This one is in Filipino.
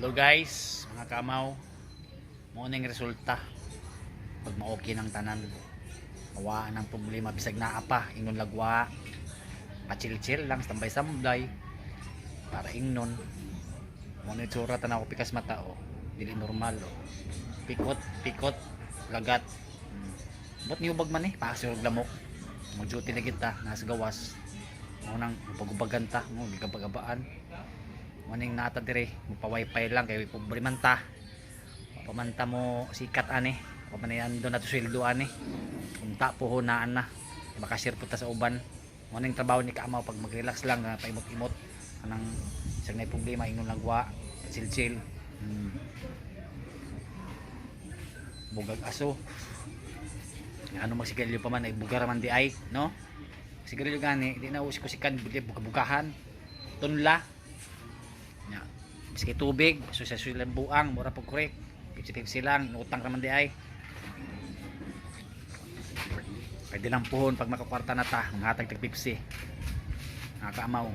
Hello guys, mga kamaw. Morning resulta. Pag ma-okay ng tanan, mawaan ng problema bisag naa pa ingon lagwa. Pa-chill-chill lang, tambay-sambay para ingnon. Mo ni tsura tanaw ko pikas mata o. Dili normal o. Pikot, lagat. Bot niyo bag man paasir og lamok. Mag-duty na kita nasa gawas. Mo nang pag-ubaganta, mo gigabagabaan. Maning nata dire magpa-wifi lang kay pobre man ta. Pamanta mo sikat ani. Pamanayan do na to sweldo ani. Unta po hunaan na. Makashare po ta sa uban. Maning trabaho ni Kaamaw pag mag-relax lang paimot-imot anang isang nay problema ingon lagwa, chill-chill. Bugag aso. Ano magsigarilyo pa man ay bugar man di ay, no? Sigarilyo gani, di na usik-usikan buga-bugahan. Tunla. Nya biski tubig so sa silang buang mura pag korek positive silang utang raman di ay pwede lang puhon pag makakwarta na ta ng hatag tag 50 nakakaamaw.